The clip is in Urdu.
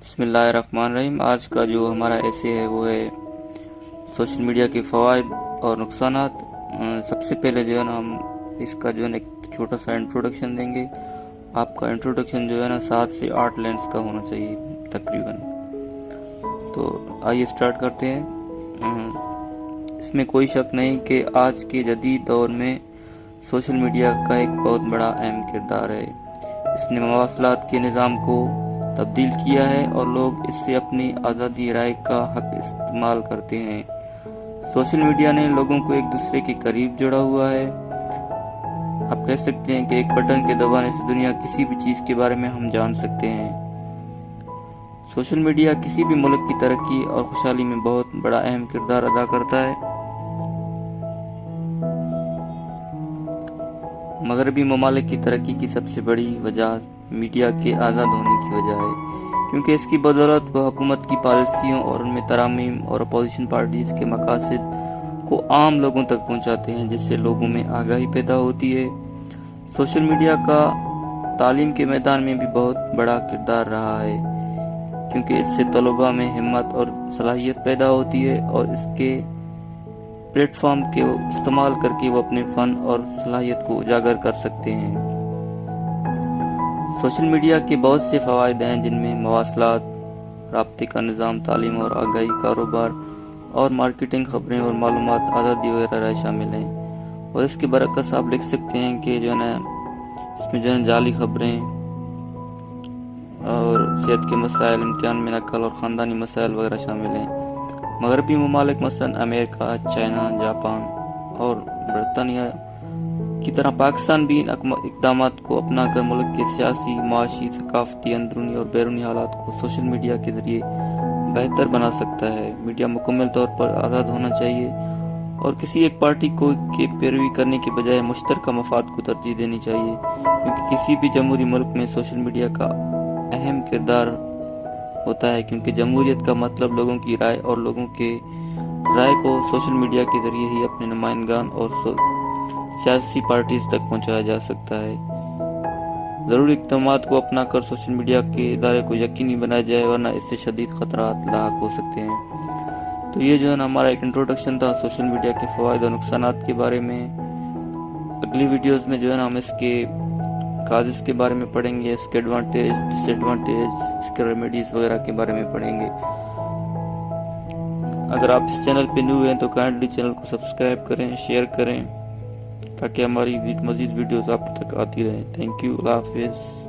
بسم اللہ الرحمن الرحیم۔ آج کا جو ہمارا ایسے ہے وہ ہے سوشل میڈیا کے فوائد اور نقصانات۔ سب سے پہلے جو ہے نا ہم اس کا جو ہے نا ایک چھوٹا سا انٹروڈکشن دیں گے۔ آپ کا انٹروڈکشن جو ہے نا 7 سے 8 لائنز کا ہونا چاہیے تقریباً۔ تو آئیے سٹارٹ کرتے ہیں۔ اس میں کوئی شک نہیں کہ آج کے جدید دور میں سوشل میڈیا کا ایک بہت بڑا اہم کردار ہے۔ اس نے مواصلات کے نظام کو تبدیل کیا ہے اور لوگ اس سے اپنی آزادی رائے کا حق استعمال کرتے ہیں۔ سوشل میڈیا نے لوگوں کو ایک دوسرے کے قریب جوڑا ہوا ہے۔ آپ کہہ سکتے ہیں کہ ایک بٹن کے دبانے سے دنیا کسی بھی چیز کے بارے میں ہم جان سکتے ہیں۔ سوشل میڈیا کسی بھی ملک کی ترقی اور خوشحالی میں بہت بڑا اہم کردار ادا کرتا ہے۔ مغربی ممالک کی ترقی کی سب سے بڑی وجہ میڈیا کے آزاد ہونے کی وجہ ہے، کیونکہ اس کی بدولت وہ حکومت کی پالیسیوں اور ان میں ترامیم اور اپوزیشن پارٹیز کے مقاصد کو عام لوگوں تک پہنچاتے ہیں، جس سے لوگوں میں آگاہی پیدا ہوتی ہے۔ سوشل میڈیا کا تعلیم کے میدان میں بھی بہت بڑا کردار رہا ہے، کیونکہ اس سے طلباء میں ہمت اور صلاحیت پیدا ہوتی ہے اور اس کے پلیٹ فارم کے استعمال کر کے وہ اپنے فن اور صلاحیت کو اجاگر کر سکتے ہیں۔ سوشل میڈیا کے بہت سے فوائد ہیں، جن میں مواصلات، رابطے کا نظام، تعلیم اور آگاہی، کاروبار اور مارکیٹنگ، خبریں اور معلومات آزادی وغیرہ شامل ہیں۔ اور اس کے برعکس آپ لکھ سکتے ہیں کہ جو ہے نا اس میں جو ہے جعلی خبریں اور صحت کے مسائل، امتحان میں نقل اور خاندانی مسائل وغیرہ شامل ہیں۔ مغربی ممالک مثلا امریکہ، چائنا، جاپان اور برطانیہ کی طرح پاکستان بھی ان اقدامات کو اپنا کر ملک کے سیاسی، معاشی، ثقافتی، اندرونی اور بیرونی حالات کو سوشل میڈیا کے ذریعے بہتر بنا سکتا ہے۔ میڈیا مکمل طور پر آزاد ہونا چاہیے اور کسی ایک پارٹی کو کی پیروی کرنے کے بجائے مشترکہ مفاد کو ترجیح دینی چاہیے، کیونکہ کسی بھی جمہوری ملک میں سوشل میڈیا کا اہم کردار ہوتا ہے، کیونکہ جمہوریت کا مطلب لوگوں کی رائے اور لوگوں کے رائے کو سوشل میڈیا کے ذریعے ہی اپنے نمائندگان اور سیاسی پارٹیز تک پہنچایا جا سکتا ہے۔ ضروری اقدامات کو اپنا کر سوشل میڈیا کے ادارے کو یقینی بنایا جائے، ورنہ اس سے شدید خطرات لاحق ہو سکتے ہیں۔ تو یہ جو ہے نا ہمارا ایک انٹروڈکشن تھا سوشل میڈیا کے فوائد اور نقصانات کے بارے میں۔ اگلی ویڈیوز میں جو ہے نا ہم اس کے کازز کے بارے میں پڑھیں گے، اس کے ایڈوانٹیج، ڈس ایڈوانٹیج، اس کے ریمیڈیز وغیرہ کے بارے میں پڑھیں گے۔ اگر آپ اس چینل پہ نیو ہیں تو کائنڈلی چینل کو سبسکرائب کریں، شیئر کریں، تاکہ ہماری مزید ویڈیوز آپ تک آتی رہیں۔ تھینک یو، اللہ حافظ۔